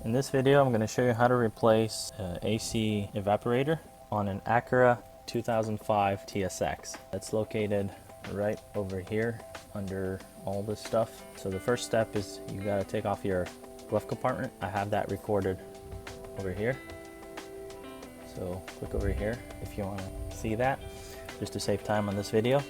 In this video, I'm going to show you how to replace an AC evaporator on an Acura 2005 TSX. That's located right over here under all this stuff. So the first step is you got to take off your glove compartment. I have that recorded over here. So click over here if you want to see that, just to save time on this video.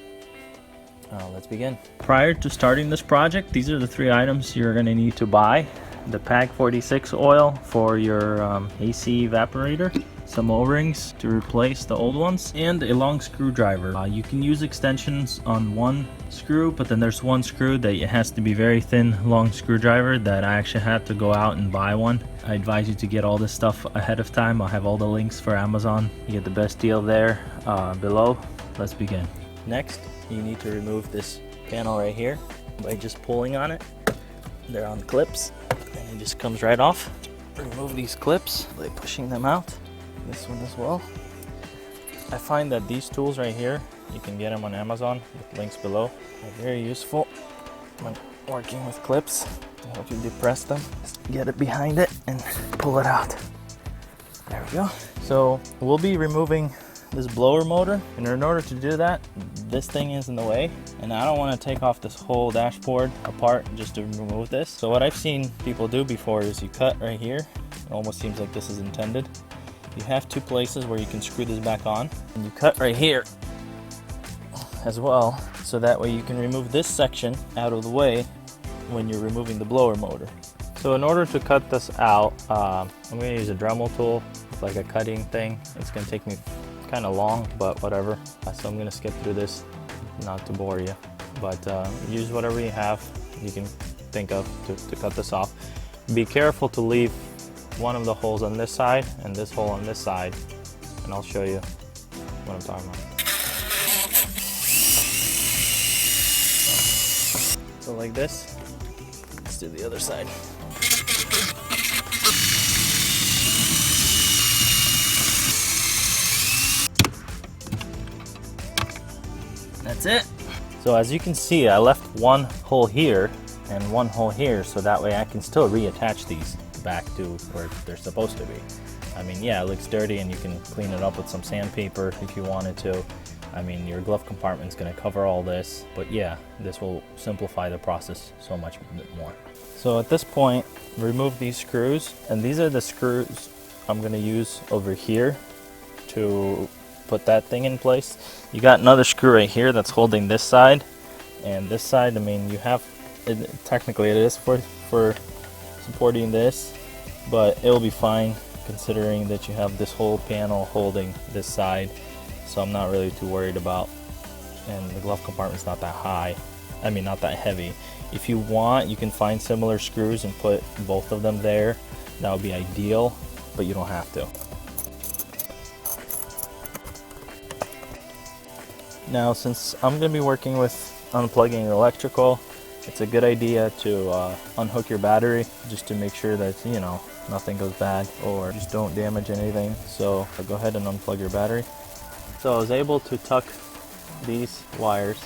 Let's begin. Prior to starting this project, these are the three items you're going to need to buy. The PAG 46 oil for your AC evaporator, some O-rings to replace the old ones, and a long screwdriver. You can use extensions on one screw, but then there's one screw that it has to be very thin, long screwdriver that I actually had to go out and buy one. I advise you to get all this stuff ahead of time. I'll have all the links for Amazon. You get the best deal there below. Let's begin. Next, you need to remove this panel right here by just pulling on it. They're on clips and it just comes right off. Remove these clips by pushing them out. This one as well. I find that these tools right here, you can get them on Amazon with links below. They're very useful when working with clips to help you depress them. Just get it behind it and pull it out. There we go. So we'll be removing this blower motor, and in order to do that, this thing is in the way, and I don't want to take off this whole dashboard apart just to remove this. So what I've seen people do before is you cut right here. It almost seems like this is intended. You have two places where you can screw this back on, and you cut right here as well, so that way you can remove this section out of the way when you're removing the blower motor. So in order to cut this out, I'm going to use a Dremel tool. It's like a cutting thing. It's going to take me kind of long, but whatever. So I'm going to skip through this, not to bore you, but use whatever you have you can think of to cut this off. Be careful to leave one of the holes on this side and this hole on this side, and I'll show you what I'm talking about. So like this. Let's do the other side. That's it. So as you can see, I left one hole here and one hole here, so that way I can still reattach these back to where they're supposed to be. I mean, yeah, it looks dirty and you can clean it up with some sandpaper if you wanted to. I mean, your glove compartment's going to cover all this, but yeah, this will simplify the process so much more. So at this point, remove these screws, and these are the screws I'm going to use over here to put that thing in place. You got another screw right here that's holding this side, and this side, I mean, you have it, technically it is for supporting this, but it will be fine considering that you have this whole panel holding this side, so I'm not really too worried about. And the glove compartment's not that high, I mean not that heavy. If you want, you can find similar screws and put both of them there. That would be ideal, but you don't have to. Now, since I'm going to be working with unplugging electrical, it's a good idea to unhook your battery just to make sure that, you know, nothing goes bad or just don't damage anything. So I'll go ahead and unplug your battery. So I was able to tuck these wires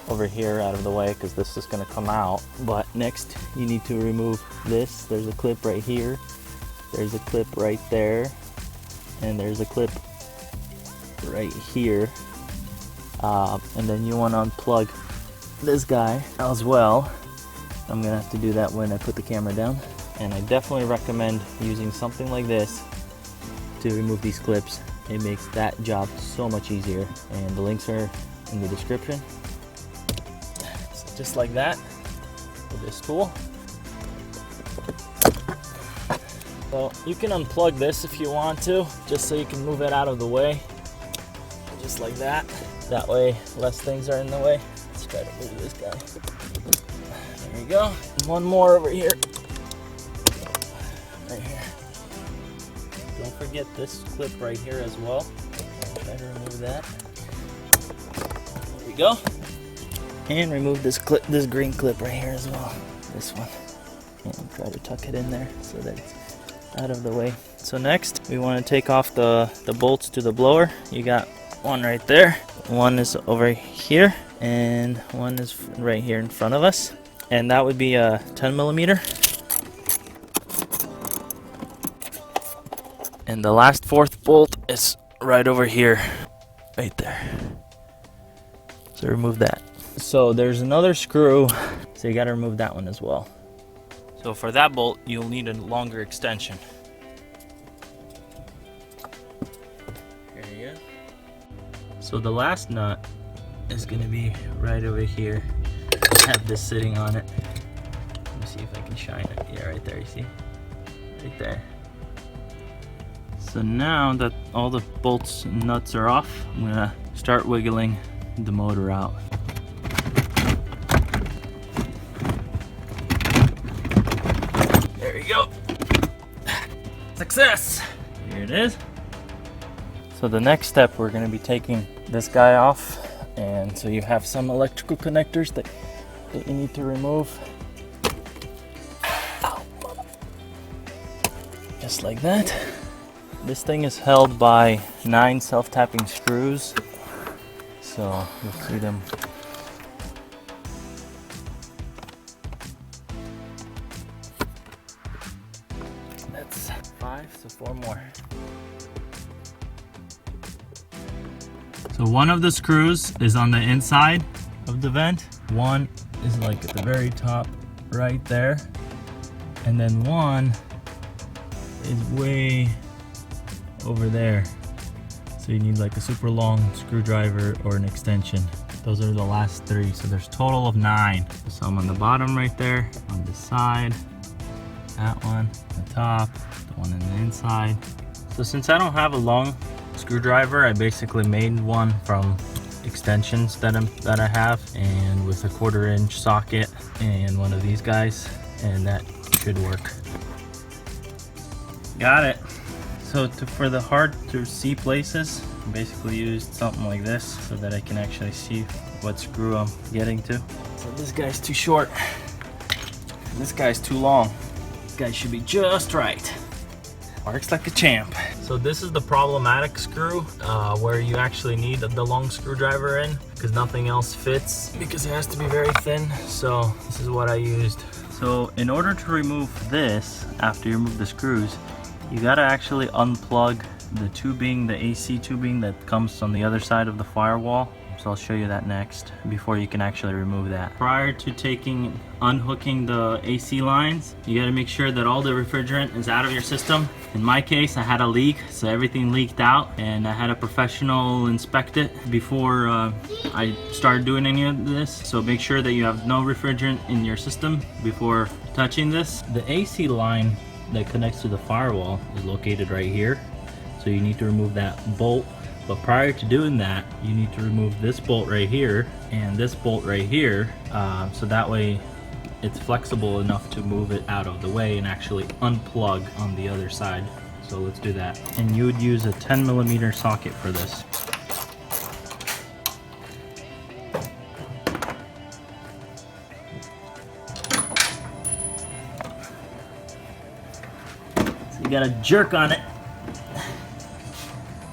over here out of the way because this is going to come out. But next you need to remove this. There's a clip right here. There's a clip right there. And there's a clip right here. And then you want to unplug this guy as well. I'm gonna have to do that when I put the camera down, and I definitely recommend using something like this to remove these clips. It makes that job so much easier, and the links are in the description. So just like that with this tool. So you can unplug this if you want to, just so you can move it out of the way, just like that. That way less things are in the way. Let's try to move this guy. There you go. And one more over here. Right here. Don't forget this clip right here as well. I'll try to remove that. There we go. And remove this clip, this green clip right here as well. This one. And try to tuck it in there so that it's out of the way. So next, we want to take off the bolts to the blower. You got one right there. One is over here, and one is right here in front of us. And that would be a 10 millimeter. And the last fourth bolt is right over here. Right there. So remove that. So there's another screw, so you gotta remove that one as well. So for that bolt, you'll need a longer extension. Here you go. So the last nut is gonna be right over here. I have this sitting on it. Let me see if I can shine it. Yeah, right there, you see? Right there. So now that all the bolts and nuts are off, I'm gonna start wiggling the motor out. There you go. Success! Here it is. So the next step, we're gonna be taking this guy off, and so you have some electrical connectors that you need to remove. Just like that. This thing is held by 9 self-tapping screws, so you'll see them. That's 5, so 4 more. So one of the screws is on the inside of the vent, one is like at the very top right there, and then one is way over there. So you need like a super long screwdriver or an extension. Those are the last 3, so there's a total of 9. Some on the bottom right there, on the side, that one, the top, the one on the inside. So since I don't have a long screwdriver, I basically made one from extensions that I have, and with a 1/4 inch socket and one of these guys, and that should work. Got it. So for the hard to see places, I basically used something like this so that I can actually see what screw I'm getting to. So this guy's too short, and this guy's too long. This guy should be just right. Works like a champ. So this is the problematic screw where you actually need the long screwdriver in, because nothing else fits, because it has to be very thin. So this is what I used. So in order to remove this, after you remove the screws, you gotta actually unplug the tubing, the AC tubing that comes on the other side of the firewall. So I'll show you that next before you can actually remove that. Prior to unhooking the AC lines, you gotta make sure that all the refrigerant is out of your system. In my case, I had a leak, so everything leaked out, and I had a professional inspect it before I started doing any of this. So make sure that you have no refrigerant in your system before touching this. The AC line that connects to the firewall is located right here, so you need to remove that bolt. But prior to doing that, you need to remove this bolt right here and this bolt right here, so that way it's flexible enough to move it out of the way and actually unplug on the other side. So let's do that. And you would use a 10mm socket for this. So you gotta jerk on it.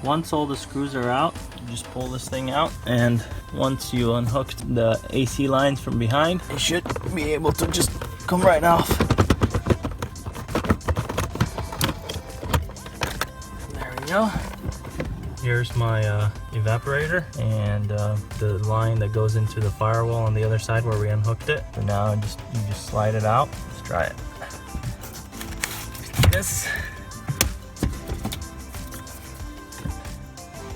Once all the screws are out, you just pull this thing out, and once you unhooked the AC lines from behind, it should be able to just come right off. There we go. Here's my evaporator and the line that goes into the firewall on the other side where we unhooked it. So now you just slide it out. Let's try it. This.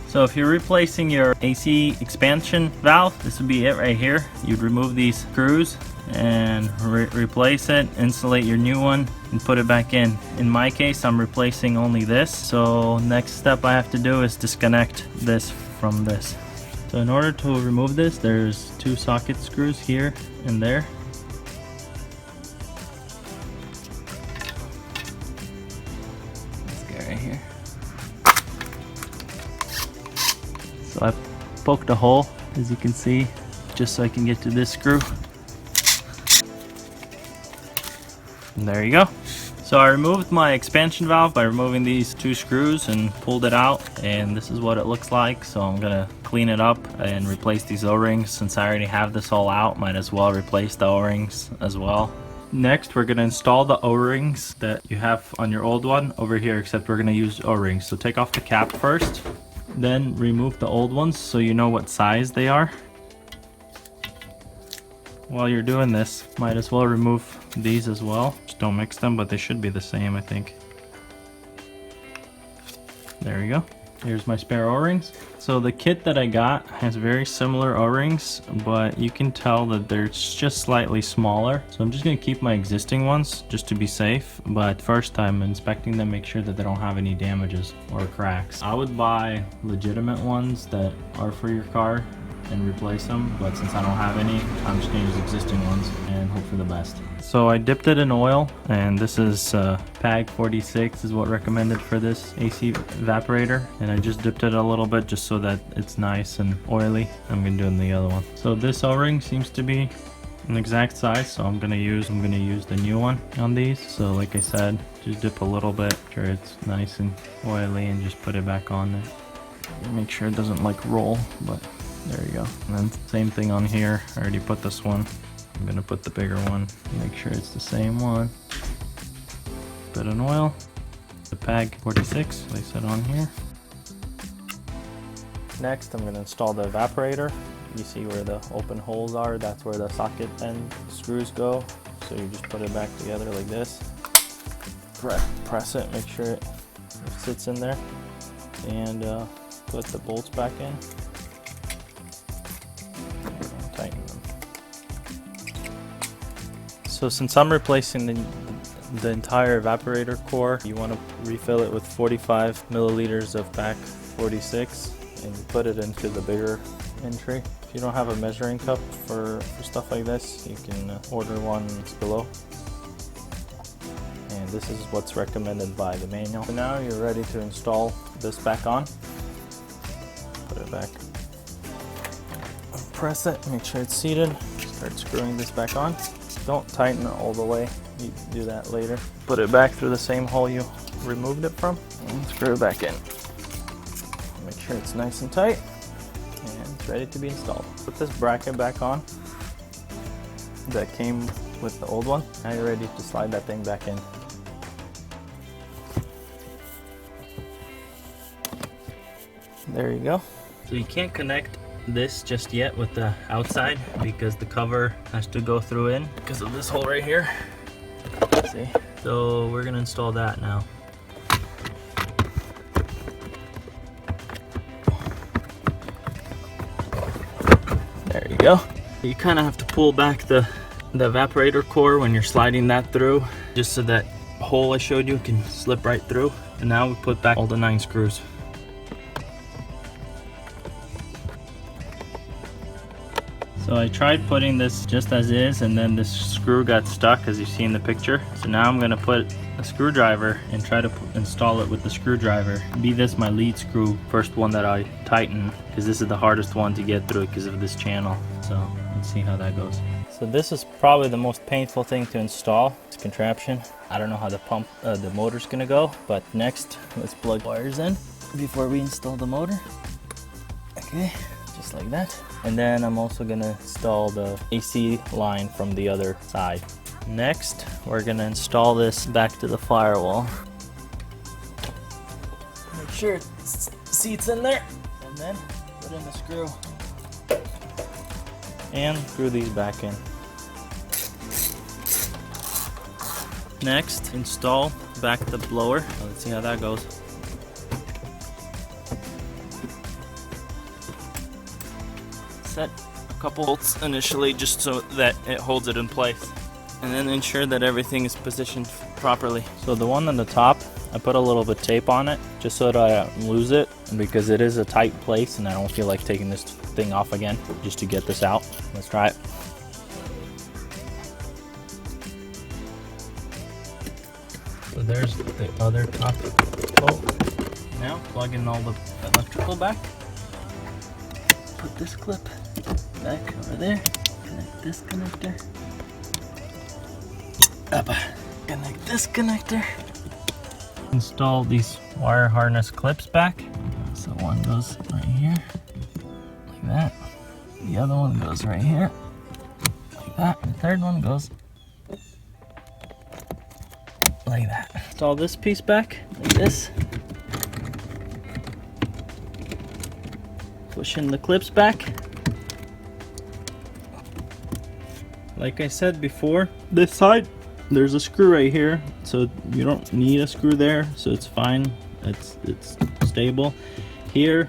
So if you're replacing your AC expansion valve, this would be it right here. You'd remove these screws and replace it, insulate your new one, and put it back in. In my case, I'm replacing only this. So next step I have to do is disconnect this from this. So in order to remove this, there's 2 socket screws here and there. Let's go right here. So I poked a hole, as you can see, just so I can get to this screw. And there you go. So I removed my expansion valve by removing these 2 screws and pulled it out, and this is what it looks like. So I'm gonna clean it up and replace these O-rings. Since I already have this all out, might as well replace the O-rings as well. Next, we're going to install the O-rings that you have on your old one over here, except we're going to use O-rings. So take off the cap first, then remove the old ones so you know what size they are. While you're doing this, might as well remove these as well. Just don't mix them, but they should be the same, I think. There we go. Here's my spare O-rings. So the kit that I got has very similar O-rings, but you can tell that they're just slightly smaller. So I'm just gonna keep my existing ones just to be safe. But first I'm inspecting them, make sure that they don't have any damages or cracks. I would buy legitimate ones that are for your car and replace them, but since I don't have any, I'm just gonna use existing ones and hope for the best. So I dipped it in oil, and this is PAG 46 is what recommended for this AC evaporator, and I just dipped it a little bit just so that it's nice and oily. I'm gonna do it in the other one. So this O-ring seems to be an exact size, so I'm gonna use the new one on these. So like I said, just dip a little bit, sure it's nice and oily, and just put it back on there. Make sure it doesn't like roll, but there you go. And then same thing on here. I already put this one. I'm gonna put the bigger one. Make sure it's the same one. Bit of oil. The PAG 46, place it on here. Next, I'm gonna install the evaporator. You see where the open holes are? That's where the socket and screws go. So you just put it back together like this. Press it, make sure it sits in there. And put the bolts back in. Tighten them. So since I'm replacing the entire evaporator core, you want to refill it with 45 milliliters of PAG 46 and put it into the bigger entry. If you don't have a measuring cup for stuff like this, you can order one below. And this is what's recommended by the manual. So now you're ready to install this back on. Put it back. Press it, make sure it's seated. Start screwing this back on. Don't tighten it all the way. You do that later. Put it back through the same hole you removed it from and screw it back in. Make sure it's nice and tight, and it's ready to be installed. Put this bracket back on that came with the old one. Now you're ready to slide that thing back in. There you go. So you can't connect this just yet with the outside because the cover has to go through in because of this hole right here. See? So we're gonna install that now. There you go. You kind of have to pull back the evaporator core when you're sliding that through, just so that hole I showed you can slip right through. And now we put back all the 9 screws. So I tried putting this just as is, and then this screw got stuck as you see in the picture. So now I'm gonna put a screwdriver and try to install it with the screwdriver. Be this my lead screw, first one that I tighten, because this is the hardest one to get through because of this channel. So let's see how that goes. So this is probably the most painful thing to install, this contraption. I don't know how the motor's gonna go, but next let's plug wires in before we install the motor. Okay, just like that. And then I'm also gonna install the AC line from the other side. Next, we're gonna install this back to the firewall. Make sure it seats in there, and then put in the screw. And screw these back in. Next, install back the blower. Let's see how that goes. Set a couple bolts initially just so that it holds it in place, and then ensure that everything is positioned properly. So the one on the top, I put a little bit of tape on it just so that I don't lose it, because it is a tight place and I don't feel like taking this thing off again just to get this out. Let's try it. So there's the other top bolt. Now plug in all the electrical back. Put this clip back over there. Connect this connector. Up. Connect this connector. Install these wire harness clips back. So one goes right here, like that. The other one goes right here, like that. The third one goes like that. Install this piece back like this. Push in the clips back. Like I said before, this side there's a screw right here, so you don't need a screw there, so it's fine. It's stable. Here,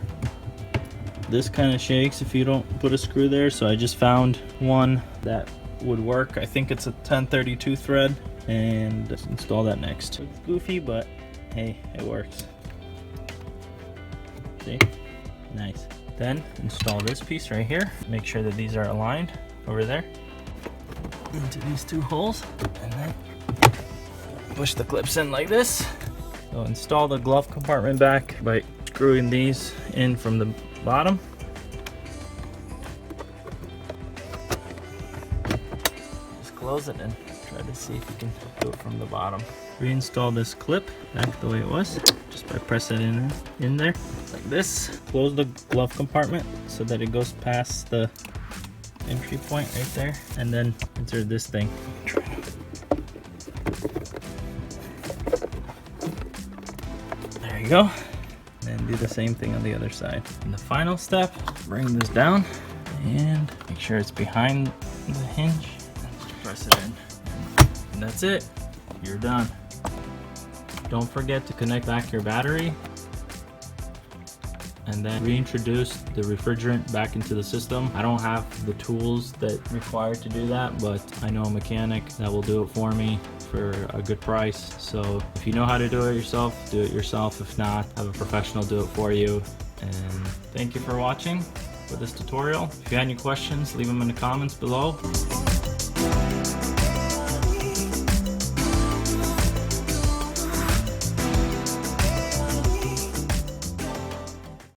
this kind of shakes if you don't put a screw there, so I just found one that would work. I think it's a 1032 thread, and just install that next. It's goofy, but hey, it works. See? Nice. Then install this piece right here. Make sure that these are aligned over there into these two holes, and then push the clips in like this. So install the glove compartment back by screwing these in from the bottom. Just close it and try to see if you can do it from the bottom. Reinstall this clip back the way it was, just by pressing it in there like this. Close the glove compartment so that it goes past the entry point right there, and then insert this thing. There you go. And do the same thing on the other side. And the final step, bring this down and make sure it's behind the hinge and just press it in. And that's it. You're done. Don't forget to connect back your battery and then reintroduce the refrigerant back into the system. I don't have the tools that require to do that, but I know a mechanic that will do it for me for a good price. So if you know how to do it yourself, do it yourself. If not, have a professional do it for you. And thank you for watching for this tutorial. If you have any questions, leave them in the comments below.